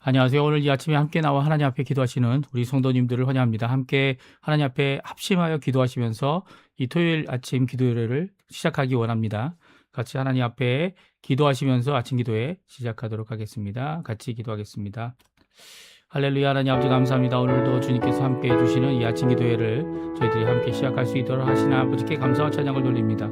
안녕하세요. 오늘 이 아침에 함께 나와 하나님 앞에 기도하시는 우리 성도님들을 환영합니다. 함께 하나님 앞에 합심하여 기도하시면서 이 토요일 아침 기도회를 시작하기 원합니다. 같이 하나님 앞에 기도하시면서 아침 기도회 시작하도록 하겠습니다. 같이 기도하겠습니다. 할렐루야. 하나님 아버지 감사합니다. 오늘도 주님께서 함께 해주시는 이 아침 기도회를 저희들이 함께 시작할 수 있도록 하시는 아버지께 감사와 찬양을 돌립니다.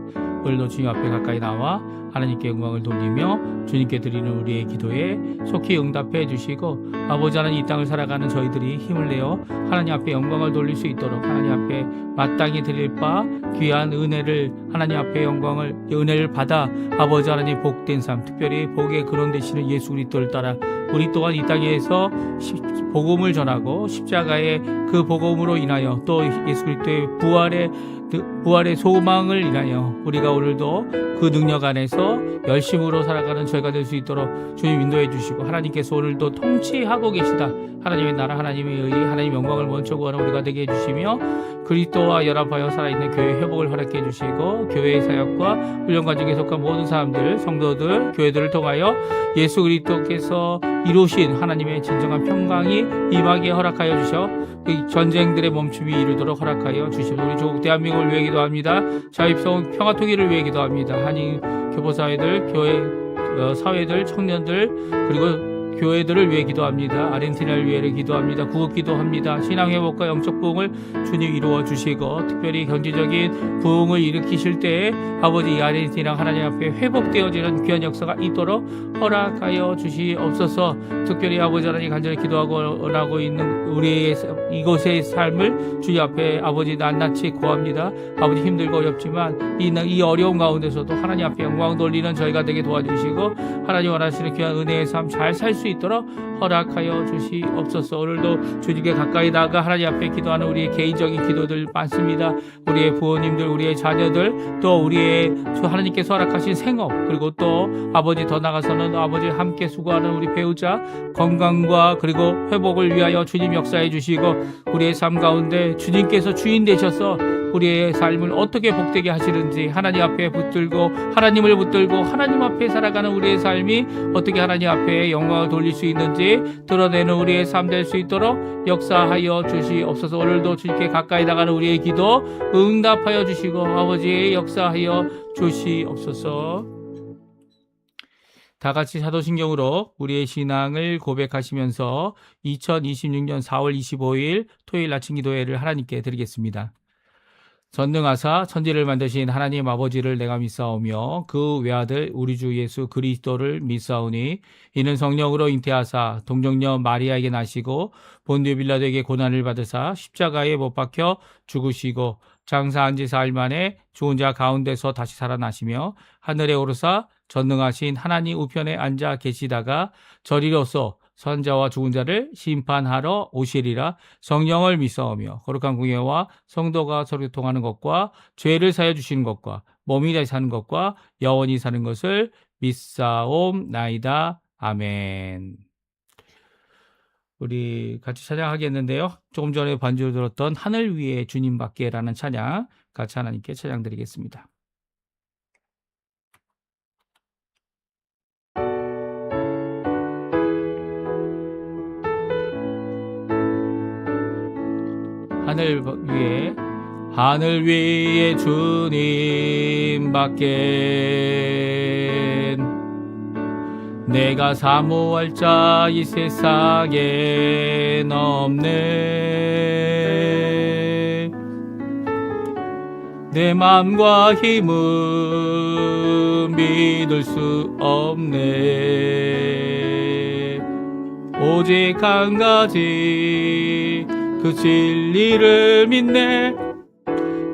오늘도 주님 앞에 가까이 나와 하나님께 영광을 돌리며 주님께 드리는 우리의 기도에 속히 응답해 주시고 아버지 하나님 이 땅을 살아가는 저희들이 힘을 내어 하나님 앞에 영광을 돌릴 수 있도록 하나님 앞에 마땅히 드릴 바 귀한 은혜를 하나님 앞에 은혜를 받아 아버지 하나님 복된 삶, 특별히 복의 근원 되시는 예수 그리스도를 따라 우리 또한 이 땅에서 복음을 전하고 십자가의 그 복음으로 인하여 또 예수 그리스도의 부활의 소망을 인하여 우리가 오늘도 그 능력 안에서 열심으로 살아가는 저희가 될 수 있도록 주님 인도해 주시고 하나님께서 오늘도 통치하고 계시다. 하나님의 나라, 하나님의 의, 하나님의 영광을 먼저 구하는 우리가 되게 해주시며 그리스도와 연합하여 살아있는 교회 회복을 허락해 주시고 교회의 사역과 훈련 과정에 속한 모든 사람들, 성도들, 교회들을 통하여 예수 그리스도께서 이루신 하나님의 진정한 평강이 임하게 허락하여 주셔 전쟁들의 멈춤이 이르도록 허락하여 주시고 우리 조국 대한민국을 위해 기도합니다. 자유평 평화통일을 위해 기도합니다. 한인 교포사회들, 교회 사회들, 청년들 그리고 교회들을 위해 기도합니다. 아르헨티나를 위해 기도합니다. 구국 기도합니다. 신앙회복과 영적 부흥을 주님 이루어 주시고 특별히 경제적인 부흥을 일으키실 때에 아버지 아르헨티나 하나님 앞에 회복되어지는 귀한 역사가 있도록 허락하여 주시옵소서. 특별히 아버지 하나님 간절히 기도하고 있는 우리의 이곳의 삶을 주님 앞에 아버지 낱낱이 구합니다. 아버지 힘들고 어렵지만 이 어려운 가운데서도 하나님 앞에 영광 돌리는 저희가 되게 도와주시고 하나님 원하시는 귀한 은혜의 삶 잘 살 수 있도록 허락하여 주시옵소서. 오늘도 주님께 가까이 나가 하나님 앞에 기도하는 우리의 개인적인 기도들 많습니다. 우리의 부모님들, 우리의 자녀들, 또 우리의 하나님께서 허락하신 생업, 그리고 또 아버지 더 나가서는 아버지 함께 수고하는 우리 배우자 건강과 그리고 회복을 위하여 주님 역사해 주시고 우리의 삶 가운데 주님께서 주인 되셔서 우리의 삶을 어떻게 복되게 하시는지 하나님 앞에 붙들고 하나님을 붙들고 하나님 앞에 살아가는 우리의 삶이 어떻게 하나님 앞에 영광을 돌릴 수 있는지 드러내는 우리의 삶 될 수 있도록 역사하여 주시옵소서. 오늘도 주님께 가까이 나가는 우리의 기도 응답하여 주시고 아버지 역사하여 주시옵소서. 다 같이 사도신경으로 우리의 신앙을 고백하시면서 2026년 4월 25일 토요일 아침 기도회를 하나님께 드리겠습니다. 전능하사 천지를 만드신 하나님 아버지를 내가 믿사오며 그 외아들 우리 주 예수 그리스도를 믿사오니 이는 성령으로 잉태하사 동정녀 마리아에게 나시고 본디오 빌라도에게 고난을 받으사 십자가에 못 박혀 죽으시고 장사한 지 사흘 만에 죽은 자 가운데서 다시 살아나시며 하늘에 오르사 전능하신 하나님 우편에 앉아 계시다가 저리로서 선자와 죽은 자를 심판하러 오시리라. 성령을 믿사오며 거룩한 공예와 성도가 서로 통하는 것과 죄를 사여 주시는 것과 몸이 다시 사는 것과 영원히 사는 것을 믿사옵나이다. 아멘. 우리 같이 찬양하겠는데요. 조금 전에 반주로 들었던 하늘 위에 주님밖에라는 찬양 같이 하나님께 찬양 드리겠습니다. 하늘 위에 주님밖에 내가 사모할 자 이 세상엔 없네. 내 맘과 힘은 믿을 수 없네. 오직 한 가지 그 진리를 믿네.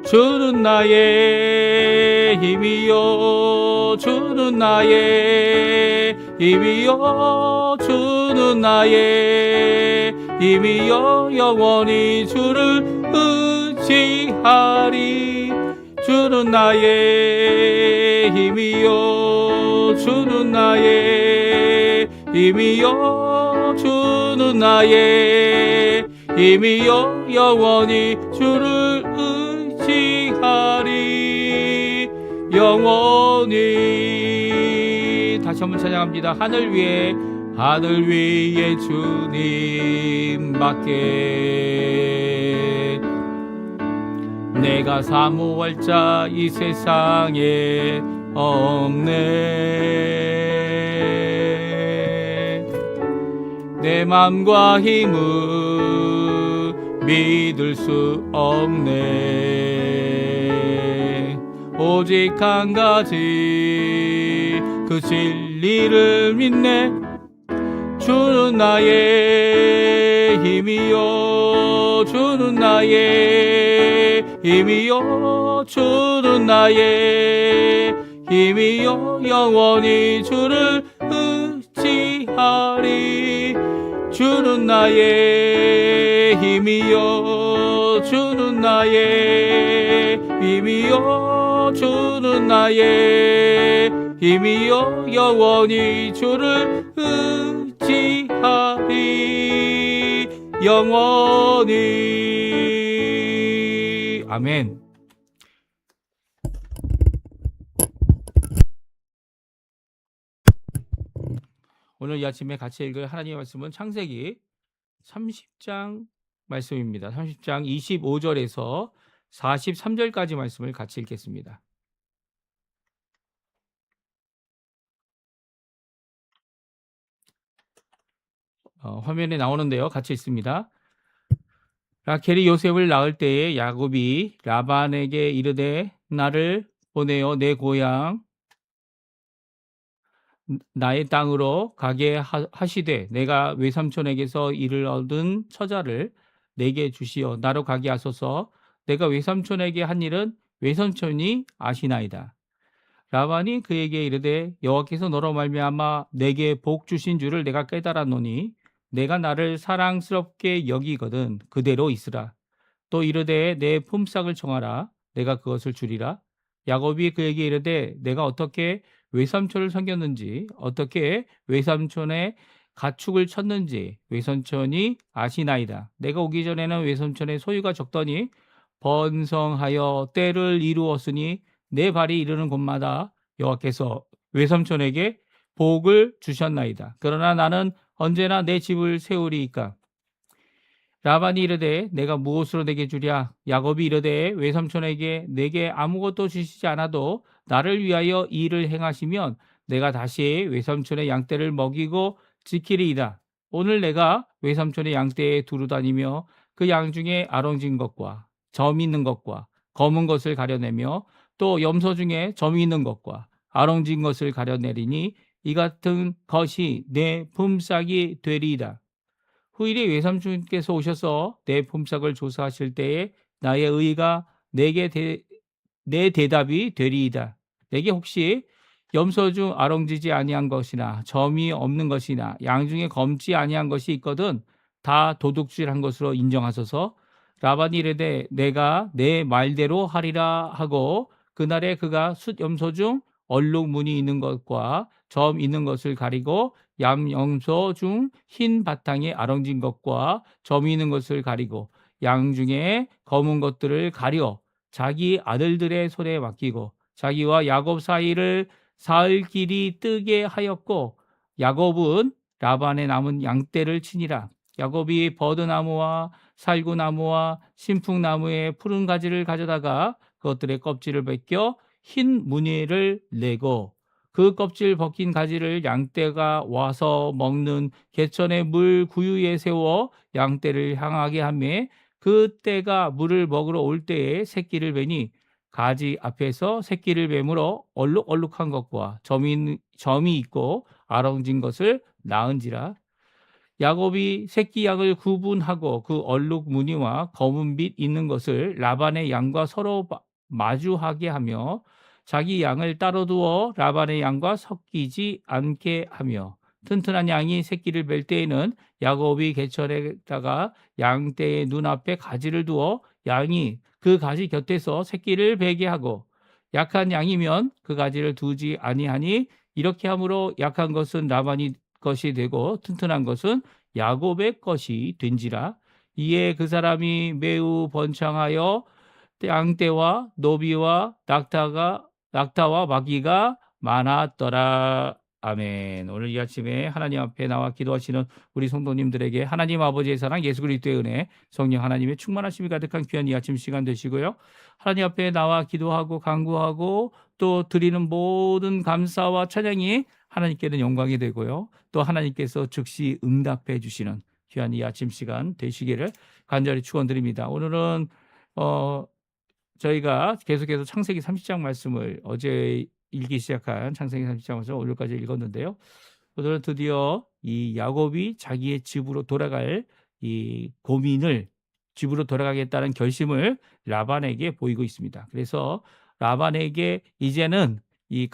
주는 나의 힘이요 주는 나의 힘이요 주는 나의 힘이요 영원히 주를 의지하리. 주는 나의 힘이요 주는 나의 힘이요 주는 나의 힘이요 영원히 주를 의지하리. 영원히 다시 한번 찬양합니다. 하늘 위에 하늘 위에 주님밖에 내가 사모할 자 이 세상에 없네. 내 맘과 힘은 믿을 수 없네. 오직 한 가지 그 진리를 믿네. 주는 나의 힘이요, 주는 나의 힘이요, 주는 나의 힘이요, 영원히 주를 의지하리. 주는 나의 힘이요, 주는 나의 힘이요, 주는 나의 힘이요, 영원히 주를 의지하리. 영원히. 아멘. 오늘 이 아침에 같이 읽을 하나님의 말씀은 창세기 30장 말씀입니다. 30장 25절에서 43절까지 말씀을 같이 읽겠습니다. 화면에 나오는데요. 같이 읽습니다. 라켈이 요셉을 낳을 때에 야곱이 라반에게 이르되 나를 보내어 내 고향 나의 땅으로 가게 하시되 내가 외삼촌에게서 이를 얻은 처자를 내게 주시어 나로 가게 하소서. 내가 외삼촌에게 한 일은 외삼촌이 아시나이다. 라반이 그에게 이르되 여호와께서 너로 말미암아 내게 복 주신 줄을 내가 깨달았노니 내가 나를 사랑스럽게 여기거든 그대로 있으라. 또 이르되 내 품삯을 청하라. 내가 그것을 주리라. 야곱이 그에게 이르되 내가 어떻게 외삼촌을 섬겼는지 어떻게 외삼촌의 가축을 쳤는지 외삼촌이 아시나이다. 내가 오기 전에는 외삼촌의 소유가 적더니 번성하여 때를 이루었으니 내 발이 이르는 곳마다 여호와께서 외삼촌에게 복을 주셨나이다. 그러나 나는 언제나 내 집을 세우리이까. 라반이 이르되 내가 무엇으로 내게 주랴? 야곱이 이르되 외삼촌에게 내게 아무것도 주시지 않아도 나를 위하여 이 일을 행하시면 내가 다시 외삼촌의 양떼를 먹이고 지키리이다. 오늘 내가 외삼촌의 양떼에 두루 다니며 그 양 중에 아롱진 것과 점 있는 것과 검은 것을 가려내며 또 염소 중에 점이 있는 것과 아롱진 것을 가려내리니 이 같은 것이 내 품삯이 되리이다. 후일에 외삼촌께서 오셔서 내 품삯을 조사하실 때에 나의 의가 내 대답이 되리이다. 내게 혹시 염소 중 아롱지지 아니한 것이나 점이 없는 것이나 양 중에 검지 아니한 것이 있거든 다 도둑질한 것으로 인정하소서. 라반이 이르되 내가 내 말대로 하리라 하고 그날에 그가 숫 염소 중 얼룩 무늬 있는 것과 점 있는 것을 가리고 염소 중 흰 바탕에 아롱진 것과 점이 있는 것을 가리고 양 중에 검은 것들을 가려 자기 아들들의 손에 맡기고 자기와 야곱 사이를 사흘 길이 뜨게 하였고 야곱은 라반의 남은 양떼를 치니라. 야곱이 버드나무와 살구나무와 신풍나무의 푸른 가지를 가져다가 그것들의 껍질을 벗겨 흰 무늬를 내고 그 껍질 벗긴 가지를 양떼가 와서 먹는 개천의 물 구유에 세워 양떼를 향하게 하며 그 떼가 물을 먹으러 올 때에 새끼를 베니 가지 앞에서 새끼를 베물어 얼룩얼룩한 것과 점이 있고 아롱진 것을 낳은지라. 야곱이 새끼 양을 구분하고 그 얼룩 무늬와 검은 빛 있는 것을 라반의 양과 서로 마주하게 하며 자기 양을 따로 두어 라반의 양과 섞이지 않게 하며 튼튼한 양이 새끼를 뵐 때에는 야곱이 개천에다가 양떼의 눈앞에 가지를 두어 양이 그 가지 곁에서 새끼를 베게 하고 약한 양이면 그 가지를 두지 아니하니 이렇게 함으로 약한 것은 라반이 것이 되고 튼튼한 것은 야곱의 것이 된지라. 이에 그 사람이 매우 번창하여 양떼와 노비와 낙타와 마귀가 많았더라. 아멘. 오늘 이 아침에 하나님 앞에 나와 기도하시는 우리 성도님들에게 하나님 아버지의 사랑, 예수 그리스도의 은혜, 성령 하나님의 충만하심이 가득한 귀한 이 아침 시간 되시고요. 하나님 앞에 나와 기도하고 간구하고 또 드리는 모든 감사와 찬양이 하나님께는 영광이 되고요. 또 하나님께서 즉시 응답해 주시는 귀한 이 아침 시간 되시기를 간절히 축원드립니다. 오늘은 저희가 계속해서 창세기 30장 말씀을 어제 읽기 시작한 창세기 30장 말씀 오늘까지 읽었는데요. 오늘은 드디어 이 야곱이 자기의 집으로 돌아갈 이 고민을 집으로 돌아가겠다는 결심을 라반에게 보이고 있습니다. 그래서 라반에게 이제는 이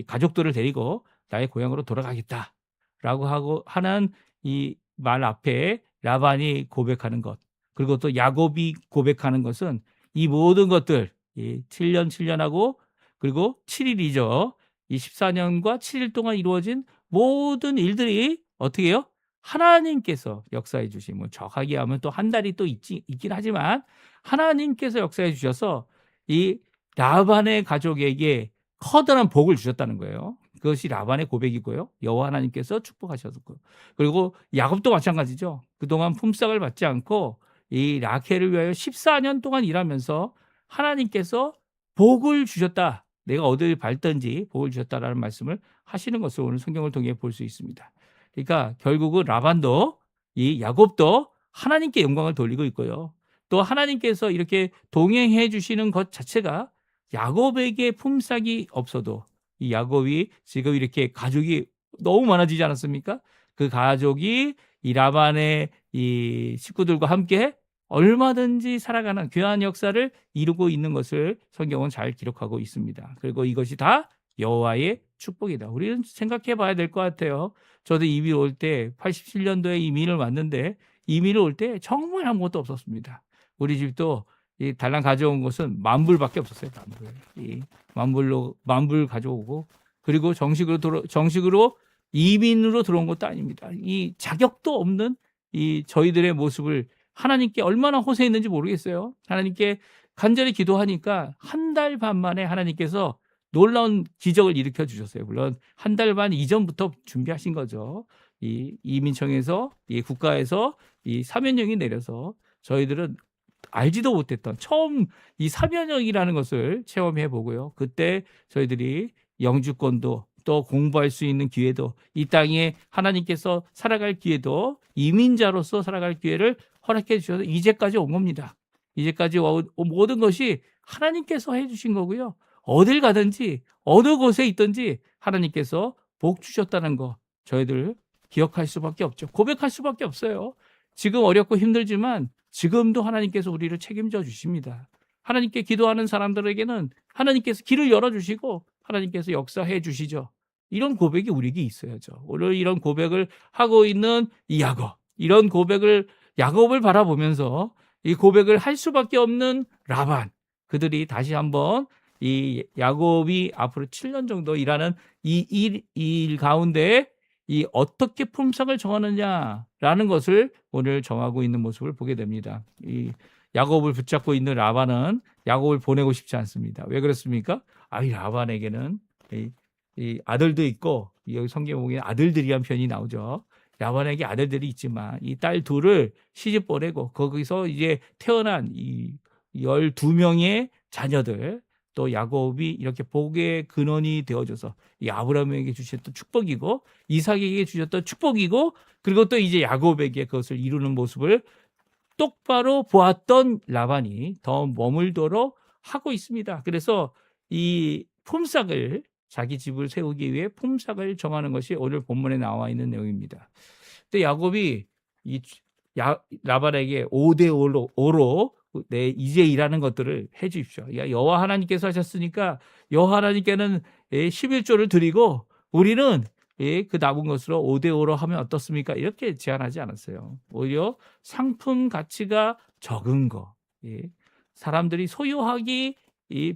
가족들을 데리고 나의 고향으로 돌아가겠다라고 하고 하는 이 말 앞에 라반이 고백하는 것, 그리고 또 야곱이 고백하는 것은 이 모든 것들 7년 7년하고 그리고 7일이죠. 이 14년과 7일 동안 이루어진 모든 일들이 어떻게 해요? 하나님께서 역사해 주신, 뭐 정확하게 하면 또 한 달이 또 있긴 하지만 하나님께서 역사해 주셔서 이 라반의 가족에게 커다란 복을 주셨다는 거예요. 그것이 라반의 고백이고요. 여호와 하나님께서 축복하셨고, 그리고 야곱도 마찬가지죠. 그동안 품삯을 받지 않고 이 라켈을 위하여 14년 동안 일하면서 하나님께서 복을 주셨다. 내가 어디를 밟든지 복을 주셨다라는 말씀을 하시는 것을 오늘 성경을 통해 볼 수 있습니다. 그러니까 결국은 라반도 이 야곱도 하나님께 영광을 돌리고 있고요. 또 하나님께서 이렇게 동행해 주시는 것 자체가 야곱에게 품삯이 없어도 이 야곱이 지금 이렇게 가족이 너무 많아지지 않았습니까? 그 가족이 이 라반의 이 식구들과 함께 얼마든지 살아가는 귀한 역사를 이루고 있는 것을 성경은 잘 기록하고 있습니다. 그리고 이것이 다 여호와의 축복이다. 우리는 생각해 봐야 될 것 같아요. 저도 이민 올 때 87년도에 이민을 왔는데 이민을 올 때 정말 아무것도 없었습니다. 우리 집도 이 달랑 가져온 것은 만불밖에 없었어요. 만불 가져오고, 그리고 정식으로 이민으로 들어온 것도 아닙니다. 이 자격도 없는 이 저희들의 모습을 하나님께 얼마나 호소했는지 모르겠어요. 하나님께 간절히 기도하니까 한 달 반 만에 하나님께서 놀라운 기적을 일으켜 주셨어요. 물론 한 달 반 이전부터 준비하신 거죠. 이 이민청에서, 이 국가에서 이 사면령이 내려서 저희들은 알지도 못했던 처음 이 사면령이라는 것을 체험해 보고요. 그때 저희들이 영주권도 또 공부할 수 있는 기회도, 이 땅에 하나님께서 살아갈 기회도, 이민자로서 살아갈 기회를 허락해 주셔서 이제까지 온 겁니다. 이제까지 모든 것이 하나님께서 해주신 거고요. 어딜 가든지 어느 곳에 있든지 하나님께서 복 주셨다는 거 저희들 기억할 수밖에 없죠. 고백할 수밖에 없어요. 지금 어렵고 힘들지만 지금도 하나님께서 우리를 책임져 주십니다. 하나님께 기도하는 사람들에게는 하나님께서 길을 열어주시고 하나님께서 역사해 주시죠. 이런 고백이 우리에게 있어야죠. 오늘 이런 고백을 하고 있는 이 야곱, 이런 고백을 야곱을 바라보면서 이 고백을 할 수밖에 없는 라반, 그들이 다시 한번 이 야곱이 앞으로 7년 정도 일하는 이 일 가운데 이 어떻게 품삯을 정하느냐라는 것을 오늘 정하고 있는 모습을 보게 됩니다. 이 야곱을 붙잡고 있는 라반은 야곱을 보내고 싶지 않습니다. 왜 그렇습니까? 이 라반에게는 이 아들도 있고, 여기 성경에 보면 아들들이란 표현이 나오죠. 라반에게 아들들이 있지만 이 딸 둘을 시집 보내고 거기서 이제 태어난 이 12명의 자녀들, 또 야곱이 이렇게 복의 근원이 되어줘서 이 아브라함에게 주셨던 축복이고 이삭에게 주셨던 축복이고, 그리고 또 이제 야곱에게 그것을 이루는 모습을 똑바로 보았던 라반이 더 머물도록 하고 있습니다. 그래서 이 품삯을, 자기 집을 세우기 위해 품삯을 정하는 것이 오늘 본문에 나와 있는 내용입니다. 근데 야곱이 이 라반에게 5대5로 이제 일하는 것들을 해 주십시오. 여호와 하나님께서 하셨으니까 여호와 하나님께는 11조를 드리고 우리는 그 남은 것으로 5대5로 하면 어떻습니까? 이렇게 제안하지 않았어요. 오히려 상품 가치가 적은 거, 사람들이 소유하기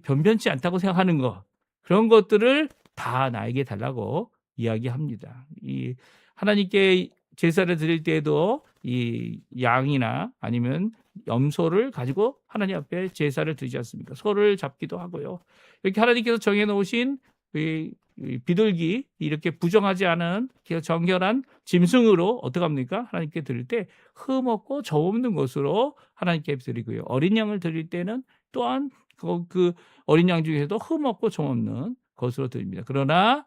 변변치 않다고 생각하는 거, 그런 것들을 다 나에게 달라고 이야기합니다. 이 하나님께 제사를 드릴 때에도 이 양이나 아니면 염소를 가지고 하나님 앞에 제사를 드리지 않습니까? 소를 잡기도 하고요. 이렇게 하나님께서 정해놓으신 비둘기 이렇게 부정하지 않은 정결한 짐승으로 어떻게 합니까? 하나님께 드릴 때 흠없고 점없는 것으로 하나님께 드리고요. 어린 양을 드릴 때는 또한 그 어린 양 중에서도 흠없고 점없는 것으로 드립니다. 그러나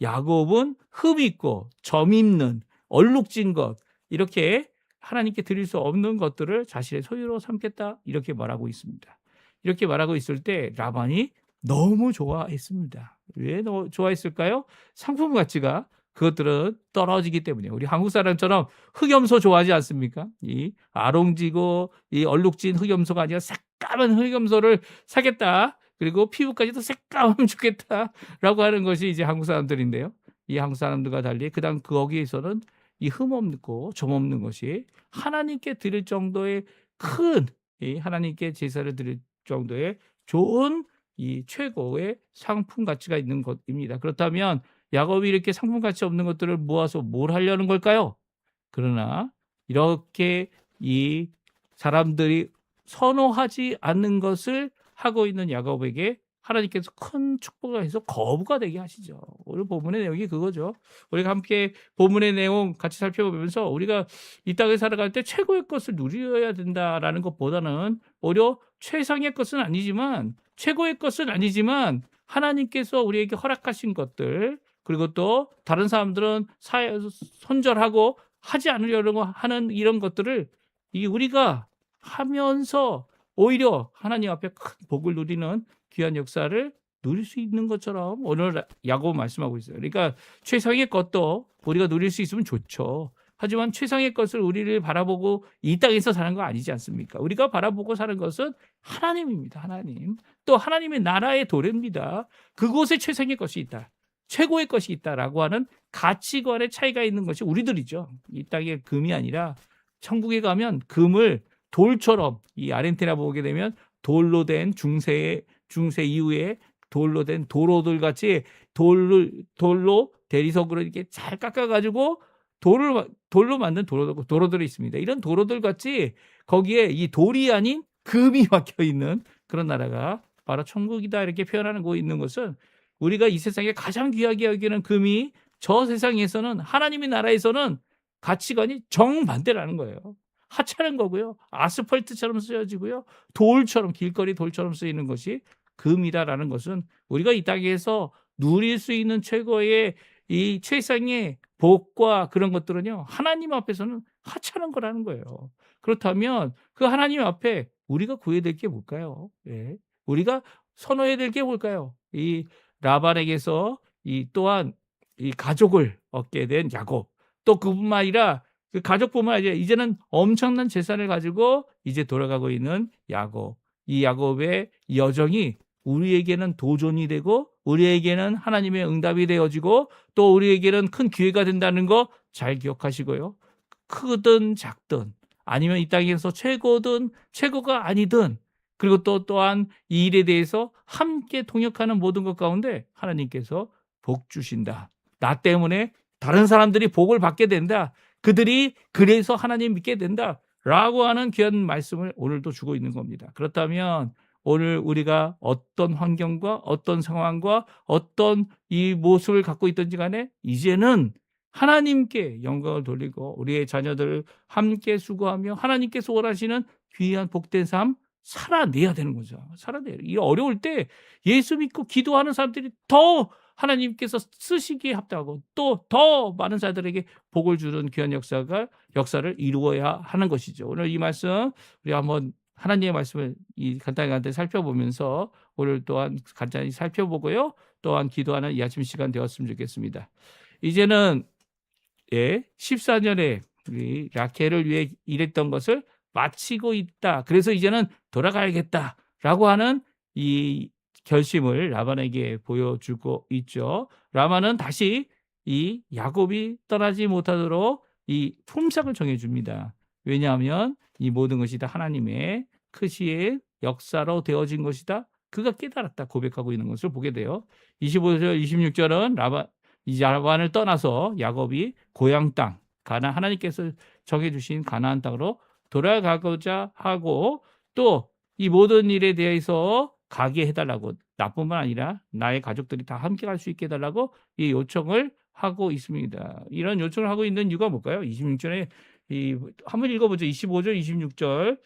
야곱은 흠 있고 점 있는 얼룩진 것 이렇게 하나님께 드릴 수 없는 것들을 자신의 소유로 삼겠다 이렇게 말하고 있습니다. 이렇게 말하고 있을 때 라반이 너무 좋아했습니다. 왜 좋아했을까요? 상품 가치가 그것들은 떨어지기 때문에. 우리 한국 사람처럼 흑염소 좋아하지 않습니까? 이 아롱지고 이 얼룩진 흑염소가 아니라 새까만 흑염소를 사겠다. 그리고 피부까지도 새까면 좋겠다라고 하는 것이 이제 한국 사람들인데요. 이 한국 사람들과 달리 그다음 거기에서는 이 흠없고 점없는 것이 하나님께 드릴 정도의 큰 이 하나님께 제사를 드릴 정도의 좋은 이 최고의 상품 가치가 있는 것입니다. 그렇다면 야곱이 이렇게 상품 가치 없는 것들을 모아서 뭘 하려는 걸까요? 그러나 이렇게 이 사람들이 선호하지 않는 것을 하고 있는 야곱에게 하나님께서 큰 축복을 해서 거부가 되게 하시죠. 오늘 본문의 내용이 그거죠. 우리가 함께 본문의 내용 같이 살펴보면서 우리가 이 땅에 살아갈 때 최고의 것을 누려야 된다라는 것보다는 오히려 최상의 것은 아니지만 최고의 것은 아니지만 하나님께서 우리에게 허락하신 것들 그리고 또 다른 사람들은 손절하고 하지 않으려고 하는 이런 것들을 우리가 하면서 오히려 하나님 앞에 큰 복을 누리는 귀한 역사를 누릴 수 있는 것처럼 오늘 야곱 말씀하고 있어요. 그러니까 최상의 것도 우리가 누릴 수 있으면 좋죠. 하지만 최상의 것을 우리를 바라보고 이 땅에서 사는 거 아니지 않습니까? 우리가 바라보고 사는 것은 하나님입니다. 하나님. 또 하나님의 나라의 도래입니다. 그곳에 최상의 것이 있다. 최고의 것이 있다라고 하는 가치관의 차이가 있는 것이 우리들이죠. 이 땅의 금이 아니라 천국에 가면 금을 돌처럼 이 아르헨티나 보게 되면 돌로 된 중세 이후에 돌로 된 도로들 같이 돌로 대리석으로 이렇게 잘 깎아가지고 돌로 만든 도로들이 있습니다. 이런 도로들 같이 거기에 이 돌이 아닌 금이 박혀 있는 그런 나라가 바로 천국이다 이렇게 표현하고 있는 것은 우리가 이 세상에 가장 귀하게 여기는 금이 저 세상에서는 하나님의 나라에서는 가치관이 정반대라는 거예요. 하찮은 거고요. 아스팔트처럼 쓰여지고요. 돌처럼 길거리 돌처럼 쓰이는 것이 금이다라는 것은 우리가 이 땅에서 누릴 수 있는 최고의 이 최상의 복과 그런 것들은요. 하나님 앞에서는 하찮은 거라는 거예요. 그렇다면 그 하나님 앞에 우리가 구해야 될 게 뭘까요? 예. 우리가 선호해야 될 게 뭘까요? 이 라반에게서 또한 이 가족을 얻게 된 야곱. 또 그뿐만 아니라 그 가족뿐만 아니라 이제는 엄청난 재산을 가지고 이제 돌아가고 있는 야곱. 이 야곱의 여정이 우리에게는 도전이 되고 우리에게는 하나님의 응답이 되어지고 또 우리에게는 큰 기회가 된다는 거 잘 기억하시고요. 크든 작든 아니면 이 땅에서 최고든 최고가 아니든 그리고 또한 이 일에 대해서 함께 동역하는 모든 것 가운데 하나님께서 복 주신다. 나 때문에 다른 사람들이 복을 받게 된다. 그들이 그래서 하나님 믿게 된다. 라고 하는 귀한 말씀을 오늘도 주고 있는 겁니다. 그렇다면 오늘 우리가 어떤 환경과 어떤 상황과 어떤 이 모습을 갖고 있든지 간에 이제는 하나님께 영광을 돌리고 우리의 자녀들을 함께 수고하며 하나님께서 원하시는 귀한 복된 삶 살아내야 되는 거죠. 살아내야 돼요. 이 어려울 때 예수 믿고 기도하는 사람들이 더 하나님께서 쓰시기에 합당하고 또 더 많은 자들에게 복을 주는 귀한 역사를 이루어야 하는 것이죠. 오늘 이 말씀 우리 한번 하나님의 말씀을 간단히 살펴보면서 오늘 또한 간단히 살펴보고요. 또한 기도하는 이 아침 시간 되었으면 좋겠습니다. 이제는 14년에 우리 라켈을 위해 일했던 것을 마치고 있다. 그래서 이제는 돌아가야겠다라고 하는 이 결심을 라반에게 보여주고 있죠. 라반은 다시 이 야곱이 떠나지 못하도록 이 품삯을 정해줍니다. 왜냐하면 이 모든 것이 다 하나님의 크시의 역사로 되어진 것이다. 그가 깨달았다 고백하고 있는 것을 보게 돼요. 25절 26절은 라반을 떠나서 야곱이 고향 땅 하나님께서 정해주신 가나안 땅으로 돌아가고자 하고 또 이 모든 일에 대해서 가게 해달라고 나뿐만 아니라 나의 가족들이 다 함께 갈 수 있게 해달라고 이 요청을 하고 있습니다. 이런 요청을 하고 있는 이유가 뭘까요? 26절에 한번 읽어보죠. 25절, 26절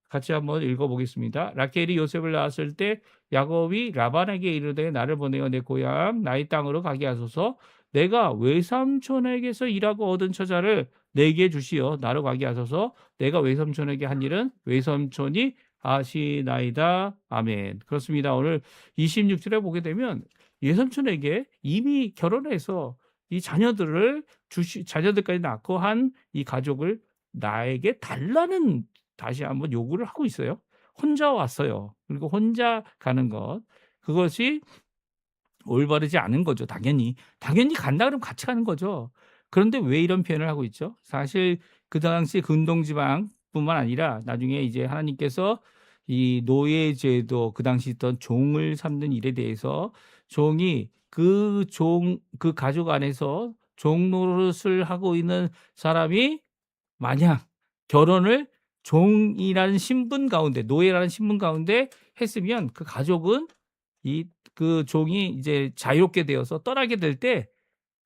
같이 한번 읽어보겠습니다. 라켈이 요셉을 낳았을 때 야곱이 라반에게 이르되 나를 보내어 내 고향 나의 땅으로 가게 하소서. 내가 외삼촌에게서 일하고 얻은 처자를 내게 주시어 나로 가게 하소서. 내가 외삼촌에게 한 일은 외삼촌이 아시나이다. 아멘. 그렇습니다. 오늘 26절에 보게 되면 외삼촌에게 이미 결혼해서 이 자녀들까지 낳고 한 이 가족을 나에게 달라는 다시 한번 요구를 하고 있어요. 혼자 왔어요. 그리고 혼자 가는 것. 그것이 올바르지 않은 거죠. 당연히 간다 그러면 같이 가는 거죠. 그런데 왜 이런 표현을 하고 있죠? 사실 그 당시 근동지방뿐만 아니라 나중에 이제 하나님께서 이 노예제도 그 당시 있던 종을 삼는 일에 대해서 종이 그 가족 안에서 종 노릇을 하고 있는 사람이 만약 결혼을 종이라는 신분 가운데, 노예라는 신분 가운데 했으면 그 가족은 그 종이 이제 자유롭게 되어서 떠나게 될 때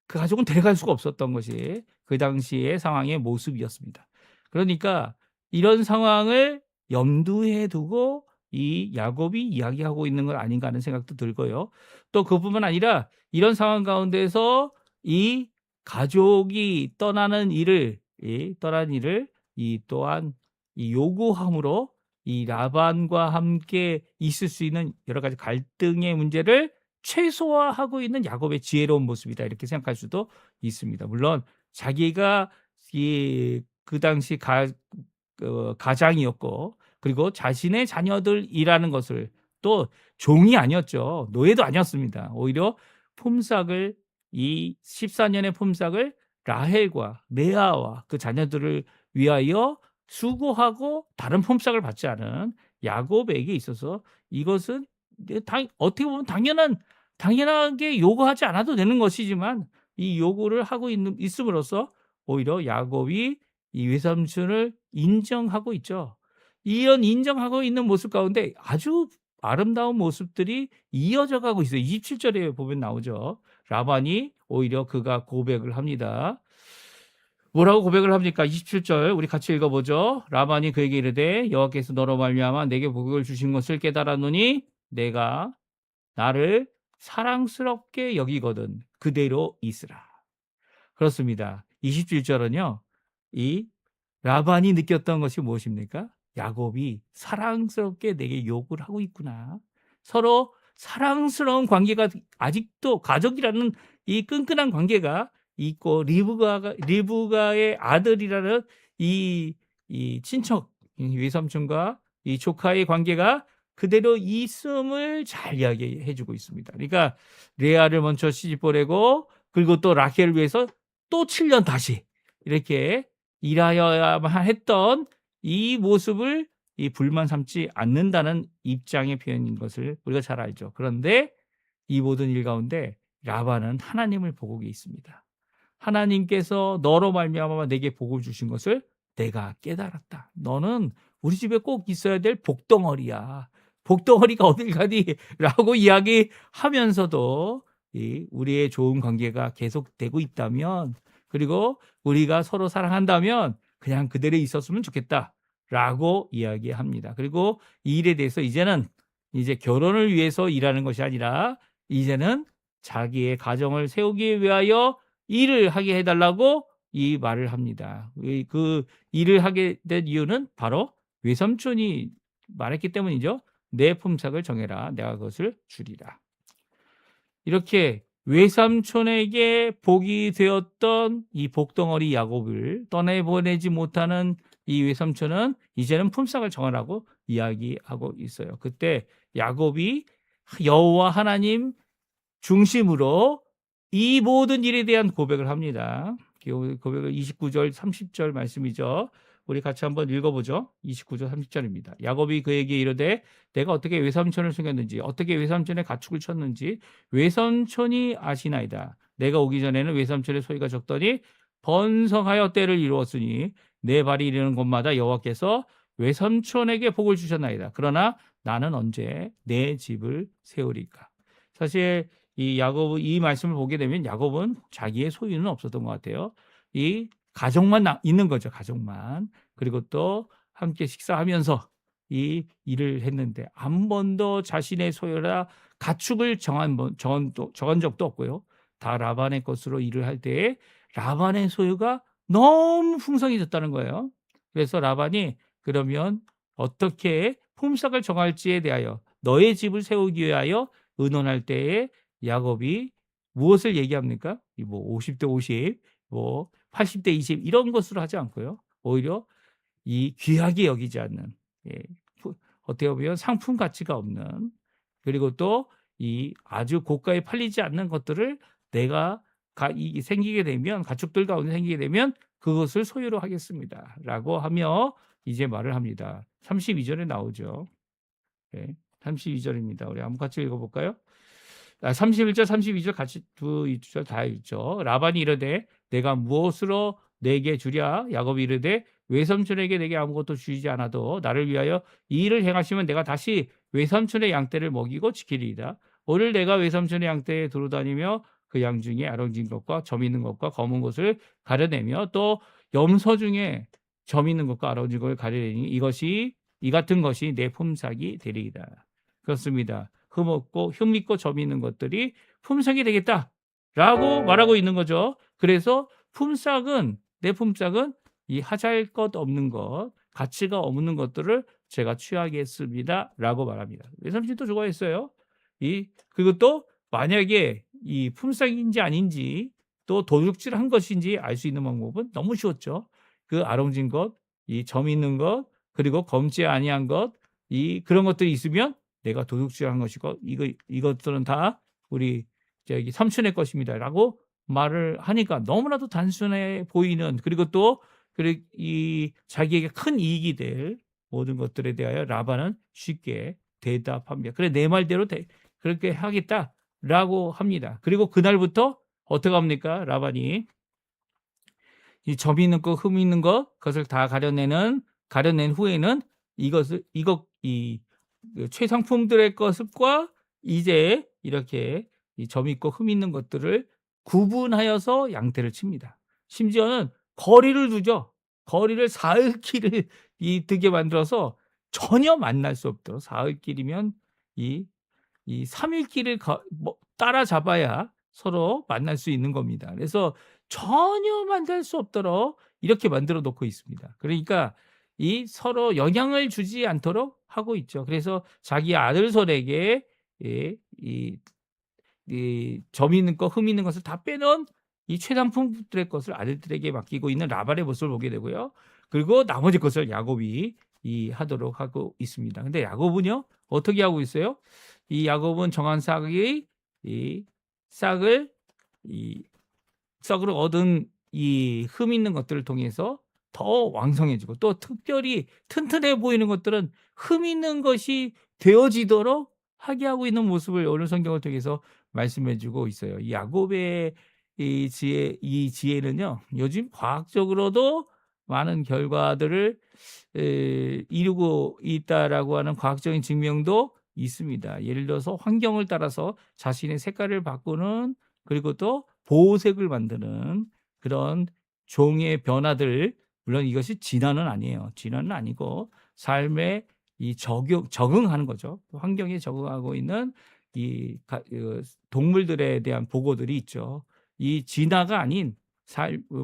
그 가족은 데려갈 수가 없었던 것이 그 당시의 상황의 모습이었습니다. 그러니까 이런 상황을 염두에 두고 이 야곱이 이야기하고 있는 건 아닌가 하는 생각도 들고요. 또 그뿐만 아니라 이런 상황 가운데서 이 가족이 떠나는 일을 또한 이 요구함으로 이 라반과 함께 있을 수 있는 여러 가지 갈등의 문제를 최소화하고 있는 야곱의 지혜로운 모습이다 이렇게 생각할 수도 있습니다. 물론 자기가 그 당시 가장이었고 그리고 자신의 자녀들이라는 것을 또 종이 아니었죠. 노예도 아니었습니다. 오히려 이 14년의 품삯을 라헬과 레아와 그 자녀들을 위하여 수고하고 다른 품삯을 받지 않은 야곱에게 있어서 이것은 어떻게 보면 당연하게 요구하지 않아도 되는 것이지만 이 요구를 하고 있음으로써 오히려 야곱이 이 외삼촌을 인정하고 있죠. 이런 인정하고 있는 모습 가운데 아주 아름다운 모습들이 이어져 가고 있어요. 27절에 보면 나오죠. 라반이 오히려 그가 고백을 합니다. 뭐라고 고백을 합니까? 27절 우리 같이 읽어보죠. 라반이 그에게 이르되 여호와께서 너로 말미암아 내게 복을 주신 것을 깨달았노니 내가 나를 사랑스럽게 여기거든 그대로 있으라. 그렇습니다. 27절은요. 이 라반이 느꼈던 것이 무엇입니까? 야곱이 사랑스럽게 내게 욕을 하고 있구나. 서로 사랑스러운 관계가 아직도 가족이라는 이 끈끈한 관계가 있고 리브가의 아들이라는 이 친척 외삼촌과 이 조카의 관계가 그대로 있음을 잘 이야기해주고 있습니다. 그러니까 레아를 먼저 시집 보내고 그리고 또 라켈을 위해서 또 7년 다시 이렇게 일하여야만 했던 이 모습을 불만 삼지 않는다는 입장의 표현인 것을 우리가 잘 알죠. 그런데 이 모든 일 가운데 라반은 하나님을 보고 있습니다. 하나님께서 너로 말미암아 내게 복을 주신 것을 내가 깨달았다. 너는 우리 집에 꼭 있어야 될 복덩어리야. 복덩어리가 어딜 가니? 라고 이야기하면서도 우리의 좋은 관계가 계속되고 있다면 그리고 우리가 서로 사랑한다면 그냥 그대로 있었으면 좋겠다라고 이야기합니다. 그리고 이 일에 대해서 이제는 결혼을 위해서 일하는 것이 아니라 이제는 자기의 가정을 세우기 위하여 일을 하게 해달라고 이 말을 합니다. 그 일을 하게 된 이유는 바로 외삼촌이 말했기 때문이죠. 내 품삯을 정해라. 내가 그것을 주리라. 이렇게 외삼촌에게 복이 되었던 이 복덩어리 야곱을 떠내보내지 못하는 이 외삼촌은 이제는 품삯을 정하라고 이야기하고 있어요. 그때 야곱이 여호와 하나님 중심으로 이 모든 일에 대한 고백을 합니다. 고백을 29절 30절 말씀이죠. 우리 같이 한번 읽어보죠. 29절 30절입니다. 야곱이 그에게 이르되 내가 어떻게 외삼촌을 숨겼는지 어떻게 외삼촌의 가축을 쳤는지 외삼촌이 아시나이다. 내가 오기 전에는 외삼촌의 소리가 적더니 번성하여 때를 이루었으니 내 발이 이르는 곳마다 여호와께서 외삼촌에게 복을 주셨나이다. 그러나 나는 언제 내 집을 세우리까? 사실 이 야곱 이 말씀을 보게 되면 야곱은 자기의 소유는 없었던 것 같아요. 이 가족만 있는 거죠. 가족만. 그리고 또 함께 식사하면서 이 일을 했는데 한 번도 자신의 소유라 가축을 정한 적도 없고요. 다 라반의 것으로 일을 할 때에 라반의 소유가 너무 풍성해졌다는 거예요. 그래서 라반이 그러면 어떻게 품삯을 정할지에 대하여 너의 집을 세우기 위하여 의논할 때에 야곱이 무엇을 얘기합니까? 뭐 50대 50, 뭐 80대 20 이런 것으로 하지 않고요. 오히려 이 귀하게 여기지 않는, 예, 어떻게 보면 상품 가치가 없는, 그리고 또 이 아주 고가에 팔리지 않는 것들을 내가 생기게 되면, 가축들 가운데 생기게 되면 그것을 소유로 하겠습니다. 라고 하며 이제 말을 합니다. 32절에 나오죠. 네, 32절입니다. 우리 한번 같이 읽어볼까요? 31절, 32절 같이 두 절 다 읽죠. 라반이 이르되 내가 무엇으로 내게 주랴? 야곱이 이르되 외삼촌에게 내게 아무것도 주지 않아도 나를 위하여 이 일을 행하시면 내가 다시 외삼촌의 양떼를 먹이고 지키리이다. 오늘 내가 외삼촌의 양떼에 두루다니며 그 양 중에 아롱진 것과 점 있는 것과 검은 것을 가려내며 또 염소 중에 점 있는 것과 아롱진 것을 가려내니 이 같은 것이 내 품삯이 되리이다. 그렇습니다. 흠있고 점 있는 것들이 품삯이 되겠다라고 말하고 있는 거죠. 그래서 내 품삯은 이 하잘 것 없는 것, 가치가 없는 것들을 제가 취하겠습니다라고 말합니다. 외삼촌도 좋아했어요. 그리고 또 만약에 이 품삯인지 아닌지 또 도둑질한 것인지 알 수 있는 방법은 너무 쉬웠죠. 그 아롱진 것, 이 점 있는 것, 그리고 검지 아니한 것, 그런 것들이 있으면 내가 도둑질한 것이고 이것들은 다 우리 삼촌의 것입니다라고 말을 하니까 너무나도 단순해 보이는, 그리고 또 이 자기에게 큰 이익이 될 모든 것들에 대하여 라반은 쉽게 대답합니다. 그래 내 말대로 그렇게 하겠다라고 합니다. 그리고 그날부터 어떻게 합니까? 라반이 이 점 있는 것, 흠 있는 그것을 다 가려낸 후에는 이 최상품들의 것과 이제 이렇게 이 점 있고 흠 있는 것들을 구분하여서 양떼를 칩니다. 심지어는 거리를 두죠. 거리를 사흘길을 두게 만들어서 전혀 만날 수 없도록, 사흘길이면 이 3일길을 따라잡아야 서로 만날 수 있는 겁니다. 그래서 전혀 만날 수 없도록 이렇게 만들어 놓고 있습니다. 그러니까 서로 영향을 주지 않도록 하고 있죠. 그래서 자기 아들손에게 점 있는 것, 흠 있는 것을 다 빼놓은 이 최상품들의 것을 아들들에게 맡기고 있는 라반의 모습을 보게 되고요. 그리고 나머지 것을 야곱이 하도록 하고 있습니다. 근데 야곱은요, 어떻게 하고 있어요? 이 야곱은 정한 싹을 싹으로 얻은 이 흠 있는 것들을 통해서 더 왕성해지고, 또 특별히 튼튼해 보이는 것들은 흠 있는 것이 되어지도록 하게 하고 있는 모습을 오늘 성경을 통해서 말씀해주고 있어요. 이 야곱의 이 지혜는요, 요즘 과학적으로도 많은 결과들을 이루고 있다라고 하는 과학적인 증명도 있습니다. 예를 들어서 환경을 따라서 자신의 색깔을 바꾸는, 그리고 또 보호색을 만드는 그런 종의 변화들, 물론 이것이 진화는 아니에요. 진화는 아니고 삶에 적응하는 거죠. 환경에 적응하고 있는 동물들에 대한 보고들이 있죠. 이 진화가 아닌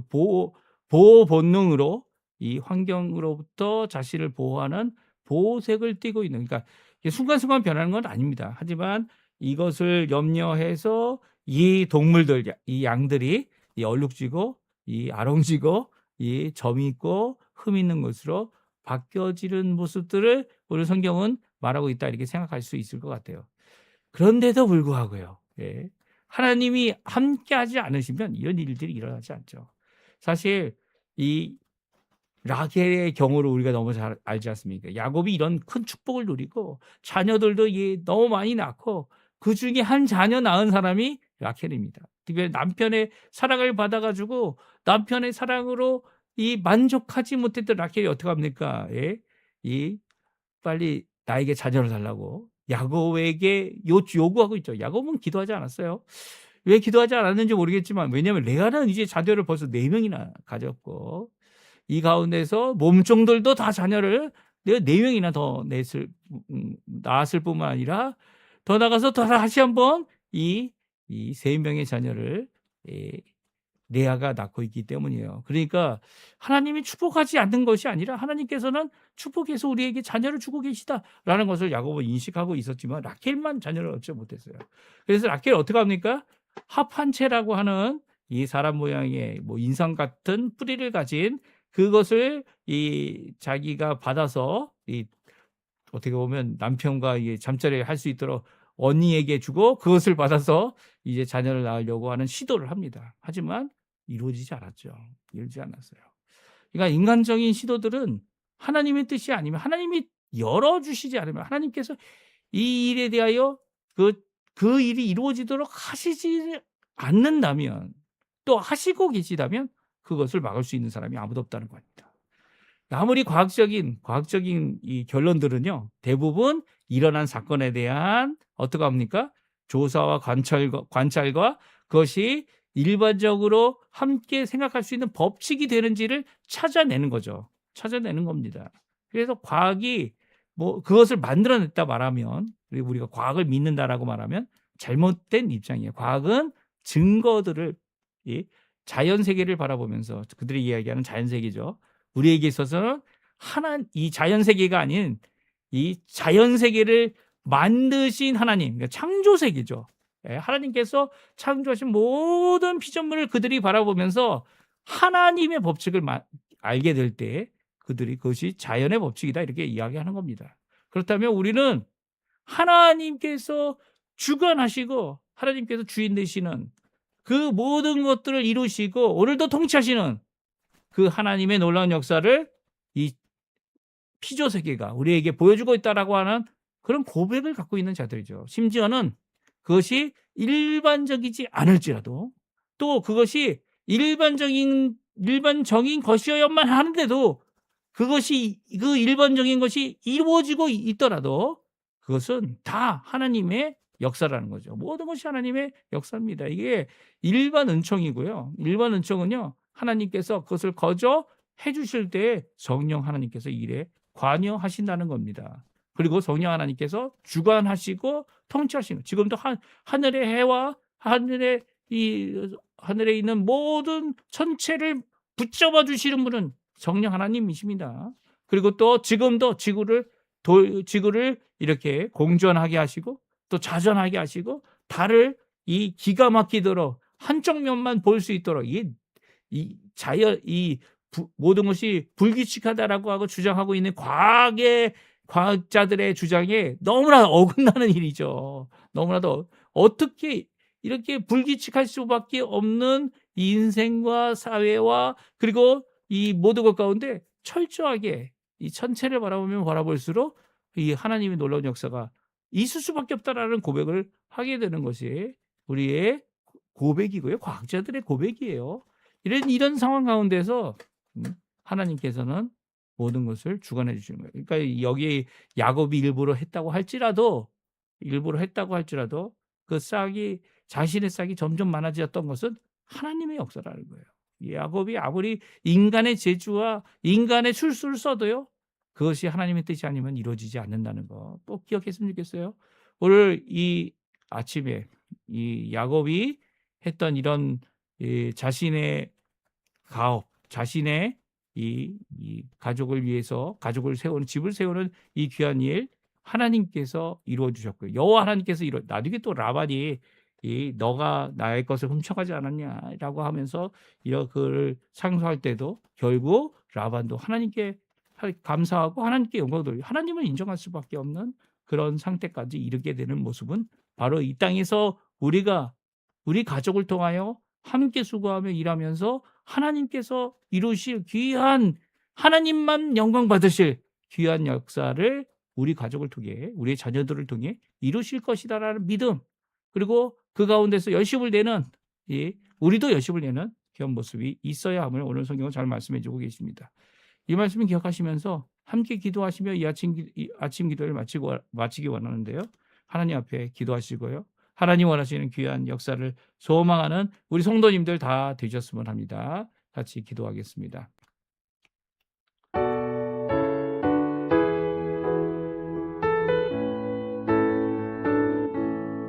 보호 본능으로 이 환경으로부터 자신을 보호하는 보호색을 띠고 있는, 그러니까 순간순간 변하는 건 아닙니다. 하지만 이것을 염려해서 이 동물들, 이 양들이 얼룩지고 아롱지고 점이 있고 흠 있는 것으로 바뀌어지는 모습들을 오늘 성경은 말하고 있다, 이렇게 생각할 수 있을 것 같아요. 그런데도 불구하고요, 하나님이 함께하지 않으시면 이런 일들이 일어나지 않죠. 사실 이 라겔의 경우를 우리가 너무 잘 알지 않습니까? 야곱이 이런 큰 축복을 누리고 자녀들도 너무 많이 낳고 그 중에 한 자녀 낳은 사람이 라켈입니다. 특별히 남편의 사랑을 받아가지고 남편의 사랑으로 만족하지 못했던 라켈이 어떻게 합니까? 이 빨리 나에게 자녀를 달라고 야곱에게 요구하고 있죠. 야곱은 기도하지 않았어요. 왜 기도하지 않았는지 모르겠지만, 왜냐하면 레아는 이제 자녀를 벌써 4명이나 가졌고, 이 가운데서 몸종들도 다 자녀를 내가 4명이나 더 낳았을 뿐만 아니라, 더 나가서 더 다시 한번 이 3명의 자녀를 레아가 낳고 있기 때문이에요. 그러니까 하나님이 축복하지 않는 것이 아니라 하나님께서는 축복해서 우리에게 자녀를 주고 계시다라는 것을 야곱은 인식하고 있었지만, 라켈만 자녀를 얻지 못했어요. 그래서 라켈 어떻게 합니까? 합한채라고 하는 이 사람 모양의 인상 같은 뿌리를 가진 그것을 자기가 받아서 어떻게 보면 남편과 잠자리를 할 수 있도록 언니에게 주고, 그것을 받아서 이제 자녀를 낳으려고 하는 시도를 합니다. 하지만 이루어지지 않았죠. 이루어지지 않았어요. 그러니까 인간적인 시도들은 하나님의 뜻이 아니면, 하나님이 열어주시지 않으면, 하나님께서 이 일에 대하여 그 일이 이루어지도록 하시지 않는다면, 또 하시고 계시다면 그것을 막을 수 있는 사람이 아무도 없다는 겁니다. 아무리 과학적인 이 결론들은요, 대부분 일어난 사건에 대한 어떻게 합니까? 조사와 관찰과 그것이 일반적으로 함께 생각할 수 있는 법칙이 되는지를 찾아내는 거죠. 찾아내는 겁니다. 그래서 과학이 그것을 만들어냈다 말하면, 그리고 우리가 과학을 믿는다라고 말하면 잘못된 입장이에요. 과학은 증거들을, 자연 세계를 바라보면서, 그들이 이야기하는 자연 세계죠. 우리에게 있어서는 이 자연 세계가 아닌 이 자연 세계를 만드신 하나님, 그러니까 창조 세계죠. 하나님께서 창조하신 모든 피조물을 그들이 바라보면서 하나님의 법칙을 알게 될 때 그것이 자연의 법칙이다, 이렇게 이야기하는 겁니다. 그렇다면 우리는 하나님께서 주관하시고 하나님께서 주인 되시는 그 모든 것들을 이루시고 오늘도 통치하시는 그 하나님의 놀라운 역사를 이 피조 세계가 우리에게 보여주고 있다라고 하는 그런 고백을 갖고 있는 자들이죠. 심지어는 그것이 일반적이지 않을지라도, 또 그것이 일반적인 것이어야만 하는데도, 그것이 그 일반적인 것이 이루어지고 있더라도 그것은 다 하나님의 역사라는 거죠. 모든 것이 하나님의 역사입니다. 이게 일반 은총이고요. 일반 은총은요, 하나님께서 그것을 거저해 주실 때 성령 하나님께서 일에 관여하신다는 겁니다. 그리고 성령 하나님께서 주관하시고 통치하시는, 지금도 하늘의 해와 하늘에 있는 모든 천체를 붙잡아 주시는 분은 성령 하나님이십니다. 그리고 또 지금도 지구를 이렇게 공전하게 하시고, 또 자전하게 하시고, 달을 기가 막히도록 한쪽 면만 볼 수 있도록 모든 것이 불규칙하다라고 하고 주장하고 있는 과학자들의 주장에 너무나 어긋나는 일이죠. 너무나도 어떻게 이렇게 불규칙할 수밖에 없는 인생과 사회와 그리고 이 모든 것 가운데 철저하게 이 천체를 바라볼수록 이 하나님의 놀라운 역사가 있을 수밖에 없다라는 고백을 하게 되는 것이 우리의 고백이고요. 과학자들의 고백이에요. 이런 상황 가운데서 하나님께서는 모든 것을 주관해 주시는 거예요. 그러니까 여기에 야곱이 일부러 했다고 할지라도 그 자신의 싹이 점점 많아졌던 것은 하나님의 역사라는 거예요. 야곱이 아무리 인간의 재주와 인간의 술수를 써도요, 그것이 하나님의 뜻이 아니면 이루어지지 않는다는 거 꼭 기억했으면 좋겠어요. 오늘 이 아침에 이 야곱이 했던 이런 자신의 가업, 자신의 이 가족을 위해서 가족을 세우는, 집을 세우는 이 귀한 일 하나님께서 이루어 주셨고요. 여호와 하나님께서 나중에 또 라반이 너가 나의 것을 훔쳐가지 않았냐라고 하면서 그를 상소할 때도 결국 라반도 하나님께 감사하고 하나님께 영광을 돌리고 하나님을 인정할 수밖에 없는 그런 상태까지 이르게 되는 모습은 바로 이 땅에서 우리 가족을 통하여 함께 수고하며 일하면서 하나님께서 이루실 귀한, 하나님만 영광 받으실 귀한 역사를 우리 가족을 통해, 우리의 자녀들을 통해 이루실 것이다라는 믿음, 그리고 그 가운데서 열심을 내는, 우리도 열심을 내는 그런 모습이 있어야 함을 오늘 성경은 잘 말씀해 주고 계십니다. 이 말씀을 기억하시면서 함께 기도하시며 이 아침 기도를 마치기 원하는데요. 하나님 앞에 기도하시고요. 하나님 원하시는 귀한 역사를 소망하는 우리 성도님들 다 되셨으면 합니다. 같이 기도하겠습니다.